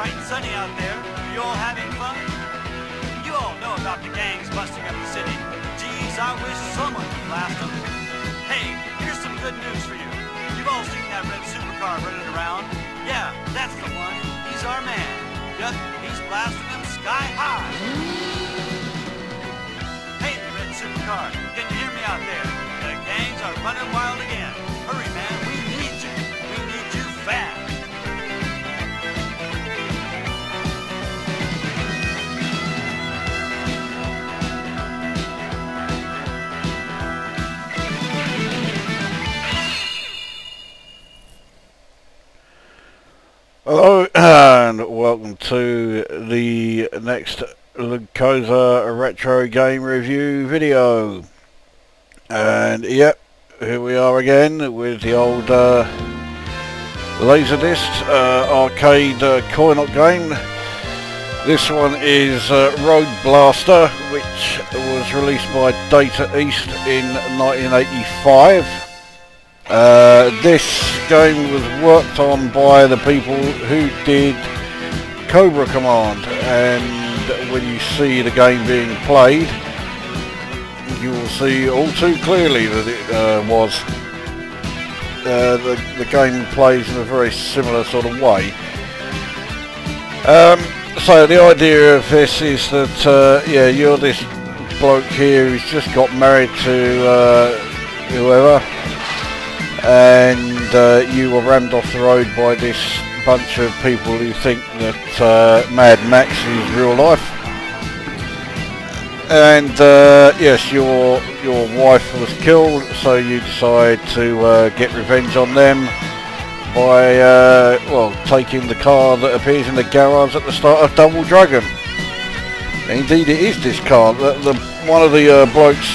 bright and sunny out there. Are you all having fun? You all know about the gangs busting up the city. Geez, I wish someone would blast them. Hey, here's some good news for you. You've all seen that red supercar running around. Yeah, that's the one. He's our man. Yep, he's blasting them sky high. Hey, the red supercar, can you hear me out there? The gangs are running wild again. Hurry, man, we need you. We need you fast. Hello and welcome to the next Lukozer retro game review video. And yep, here we are again with the old Laserdisc arcade coin-op game. This one is Road Blaster, which was released by Data East in 1985. This game was worked on by the people who did Cobra Command, and when you see the game being played, you will see all too clearly that it was. The game plays in a very similar sort of way. So the idea of this is that yeah, you're this bloke here who's just got married to whoever, and you were rammed off the road by this bunch of people who think that Mad Max is real life. And yes, your wife was killed, so you decide to get revenge on them by well, taking the car that appears in the garage at the start of Double Dragon. Indeed, it is this car. One of the blokes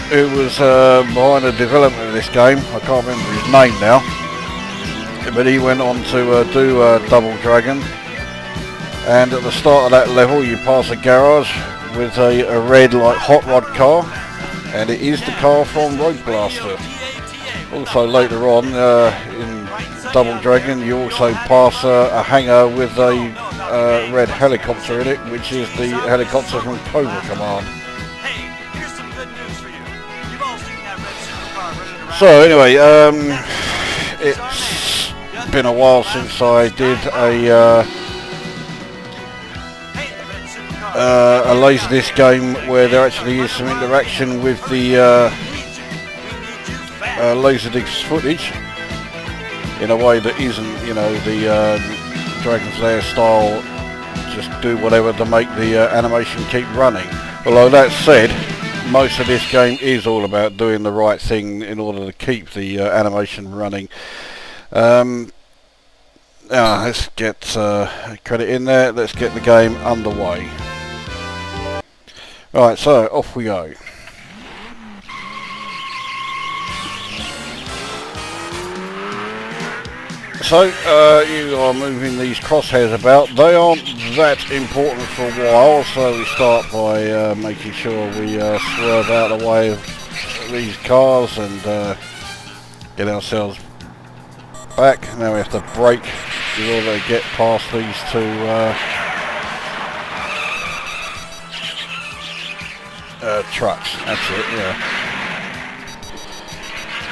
who was behind the development of this game, I can't remember his name now, but he went on to do Double Dragon, and at the start of that level you pass a garage with a red like hot rod car, and it is the car from Road Blaster. Also later on in Double Dragon you also pass a hangar with a red helicopter in it, which is the helicopter from Cobra Command. So anyway, it's been a while since I did a Laserdisc game where there actually is some interaction with the Laserdisc footage in a way that isn't, you know, the Dragon's Lair style, just do whatever to make the animation keep running. Although that said, most of this game is all about doing the right thing in order to keep the animation running. Let's get credit in there. Let's get the game underway. Right, so off we go. So you are moving these crosshairs about. They aren't that important for a while, so we start by making sure we swerve out of the way of these cars and get ourselves back. Now we have to brake in order to get past these two trucks. That's it, yeah.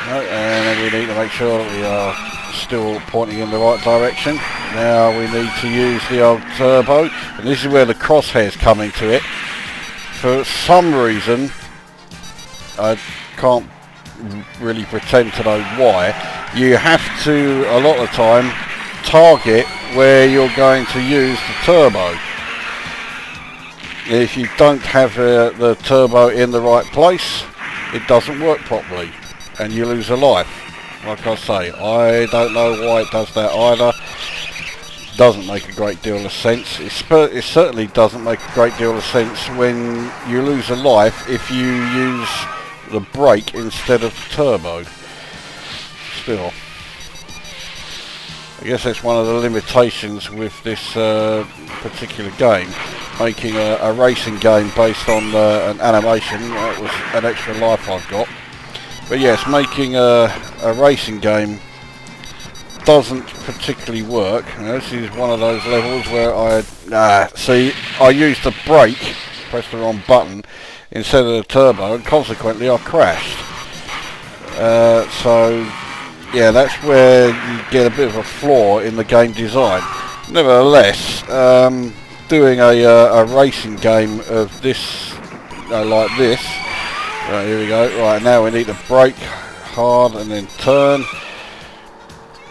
And then we need to make sure that we are still pointing in the right direction. Now we need to use the old turbo, and this is where the crosshairs come into it. For some reason, I can't really pretend to know why, you have to, a lot of the time, target where you're going to use the turbo. If you don't have the turbo in the right place, it doesn't work properly and you lose a life. Like I say, I don't know why it does that either. Doesn't make a great deal of sense. It certainly doesn't make a great deal of sense when you lose a life if you use the brake instead of the turbo. Still, I guess that's one of the limitations with this particular game. Making a racing game based on an animation, that was an extra life I've got. But yes, making a racing game doesn't particularly work. This is one of those levels where I used the brake, pressed the wrong button instead of the turbo, and consequently I crashed. So yeah, that's where you get a bit of a flaw in the game design. Nevertheless, doing a racing game of this, like this. Right, here we go. Right, now we need to brake hard and then turn.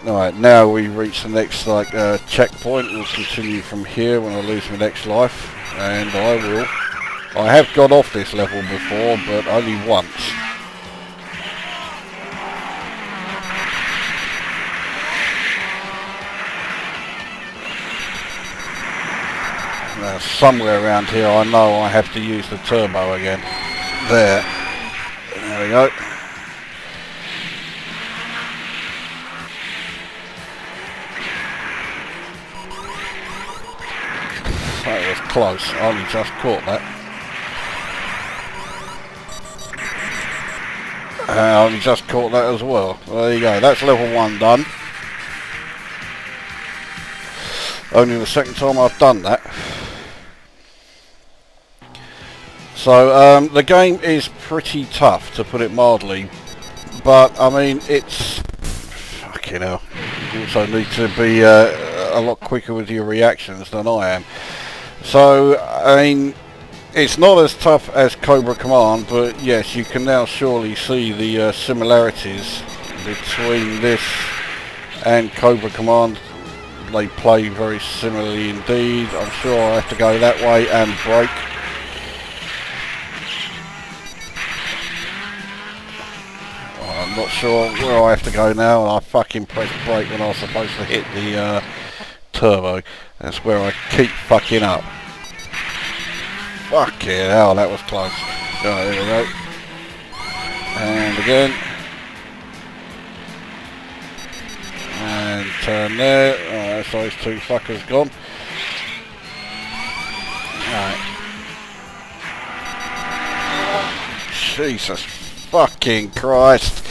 Alright, now we reach the next checkpoint. We'll continue from here when I lose my next life, and I have got off this level before, but only once. Now somewhere around here I know I have to use the turbo again. There we go. That was close. I only just caught that. I only just caught that as well. There you go. That's level 1 done. Only the second time I've done that. So the game is pretty tough, to put it mildly, but I mean it's fucking hell. You also need to be a lot quicker with your reactions than I am. So I mean, it's not as tough as Cobra Command, but yes, you can now surely see the similarities between this and Cobra Command. They play very similarly indeed. I'm sure I have to go that way and brake. I'm not sure where I have to go now, and I fucking pressed brake when I was supposed to hit the turbo. That's where I keep fucking up. Fucking hell, that was close. Right, there we go. And again. And turn there. Alright, so those two fuckers gone. Alright. Jesus fucking Christ.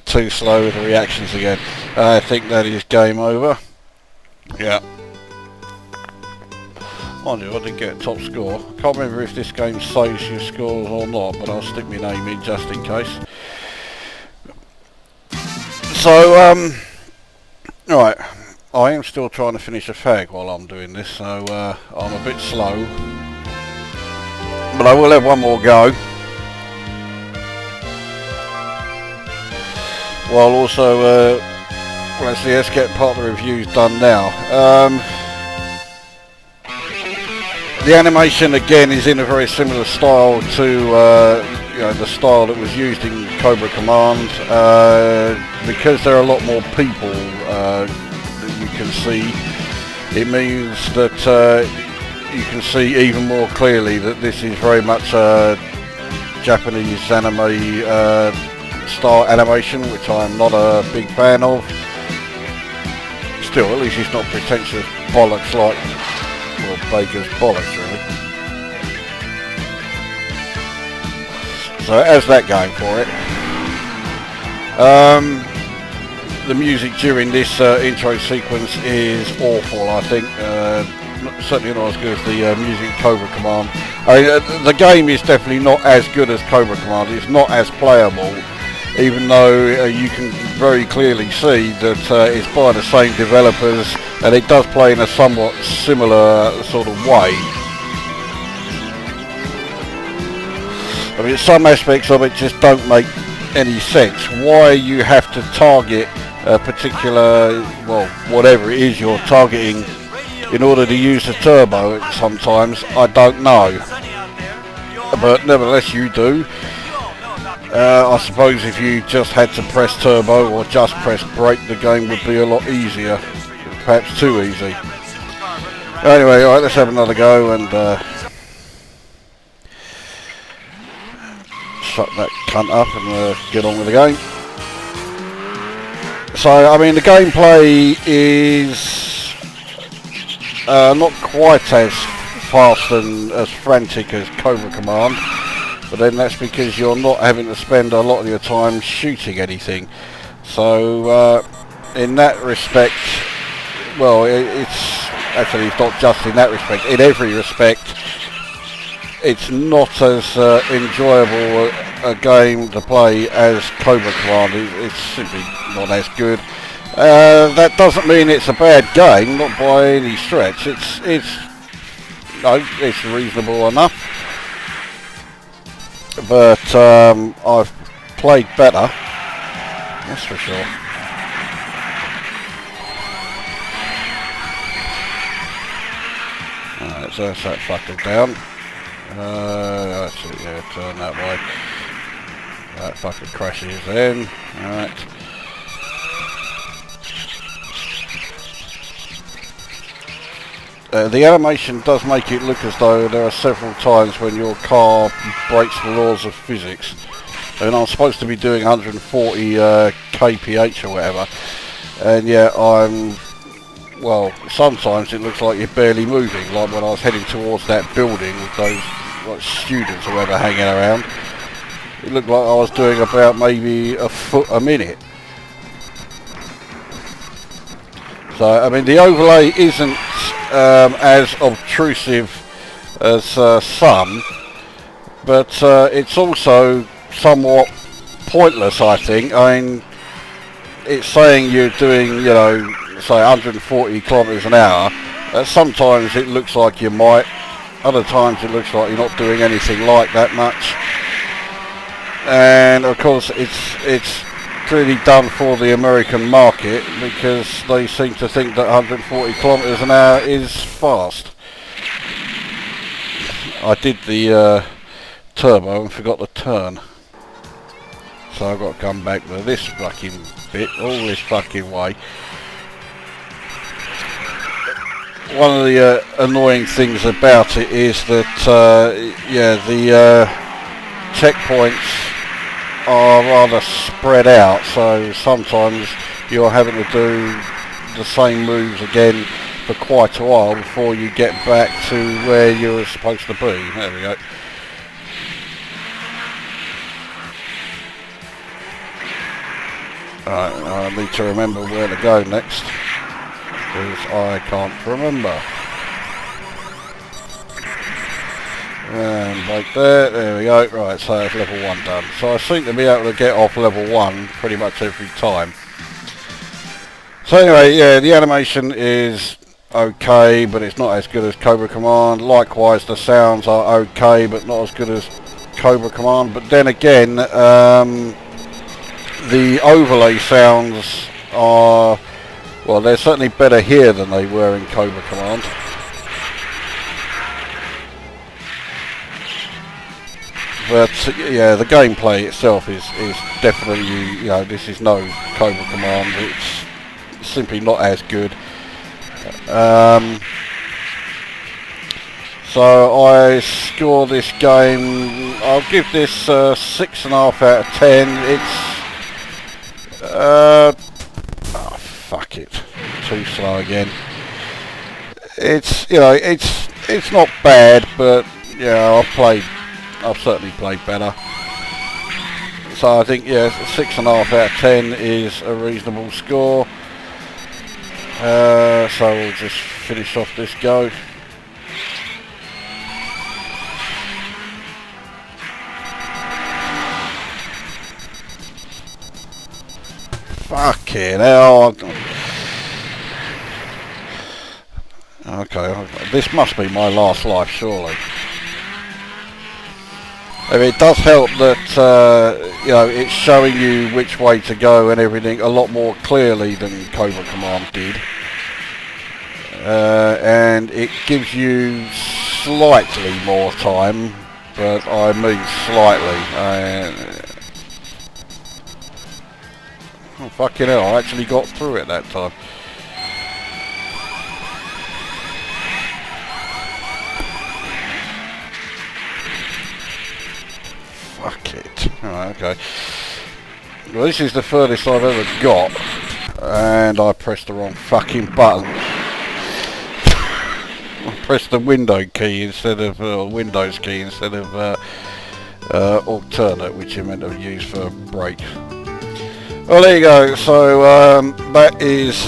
Too slow with the reactions again. I think that is game over. Yeah. Mind you, I didn't get a top score. I can't remember if this game saves your scores or not, but I'll stick my name in just in case. So, alright. I am still trying to finish a fag while I'm doing this, so I'm a bit slow. But I will have one more go. While also, let's get part of the reviews done now. The animation again is in a very similar style to the style that was used in Cobra Command. Because there are a lot more people that you can see, it means that you can see even more clearly that this is very much a Japanese anime style animation, which I'm not a big fan of. Still, at least it's not pretentious bollocks like, well, Baker's bollocks really. So as that going for it. The music during this intro sequence is awful, I think. Certainly not as good as the music in Cobra Command. The game is definitely not as good as Cobra Command. It's not as playable, even though you can very clearly see that it's by the same developers, and it does play in a somewhat similar sort of way. I mean, some aspects of it just don't make any sense. Why you have to target a particular, well, whatever it is you're targeting in order to use the turbo sometimes, I don't know. But nevertheless you do. I suppose if you just had to press turbo or just press brake, the game would be a lot easier. Perhaps too easy. Anyway, alright, let's have another go and shut that cunt up and get on with the game. So, I mean, the gameplay is not quite as fast and as frantic as Cobra Command. But then that's because you're not having to spend a lot of your time shooting anything. So in that respect, well, it's actually, it's not just in that respect. In every respect, it's not as enjoyable a game to play as Cobra Command. It's simply not as good. That doesn't mean it's a bad game, not by any stretch. It's reasonable enough, but I've played better, that's for sure. Alright, so that's that fucker down. That's it, yeah, turn that way. That fucker crashes in. Alright. The animation does make it look as though there are several times when your car breaks the laws of physics. And I'm supposed to be doing 140 kph or whatever, and yet well, sometimes it looks like you're barely moving, like when I was heading towards that building with those like students or whatever hanging around. It looked like I was doing about maybe a foot a minute. So, I mean, the overlay isn't as obtrusive as some, but it's also somewhat pointless, I think. I mean, it's saying you're doing, you know, say 140 kilometers an hour. Sometimes it looks like you might, other times it looks like you're not doing anything like that much. And of course it's clearly done for the American market, because they seem to think that 140 kilometers an hour is fast. I did the turbo and forgot to turn, so I've got to come back to this fucking bit all this fucking way. One of the annoying things about it is that yeah, the checkpoints are rather spread out, so sometimes you're having to do the same moves again for quite a while before you get back to where you're supposed to be. There we go. Alright, I need to remember where to go next, because I can't remember. And like there we go. Right, so that's level 1 done. So I seem to be able to get off level 1 pretty much every time. So anyway, yeah, the animation is okay, but it's not as good as Cobra Command. Likewise, the sounds are okay, but not as good as Cobra Command. But then again, the overlay sounds are, well, they're certainly better here than they were in Cobra Command. But yeah, the gameplay itself is definitely, you know, this is no Cobra Command. It's simply not as good. So I score this game, I'll give this 6.5 out of 10. It's oh fuck it, too slow again. It's, you know, it's not bad, but yeah, I've certainly played better. So I think, yeah, 6.5 out of 10 is a reasonable score. So we'll just finish off this go. Fucking hell. Okay, this must be my last life, surely. I mean, it does help that, you know, it's showing you which way to go and everything a lot more clearly than Cobra Command did. And it gives you slightly more time, but I mean slightly. Oh, fucking hell, I actually got through it that time. Fuck it. Alright, okay. Well, this is the furthest I've ever got, and I pressed the wrong fucking button. I pressed the window key instead of Windows key instead of alternate, which you're meant to use for brake. Well, there you go. So that is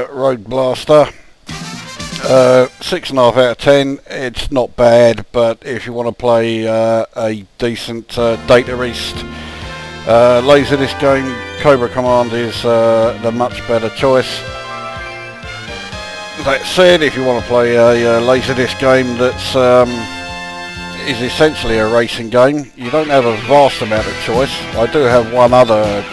Road Blaster. 6.5 out of 10. It's not bad, but if you want to play a decent data east Laserdisc game, Cobra Command is the much better choice. That said, if you want to play a Laserdisc game that's is essentially a racing game, you don't have a vast amount of choice. I do have one other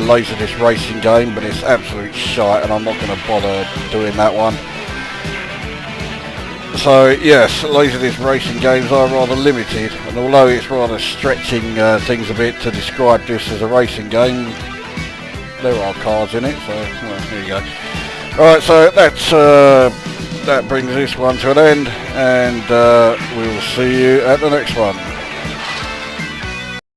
Laserdisc racing game, but it's absolute shite, and I'm not going to bother doing that one. So yes, Laserdisc racing games are rather limited, and although it's rather stretching things a bit to describe this as a racing game, there are cards in it, so well, there you go. Alright, so that brings this one to an end, and we'll see you at the next one.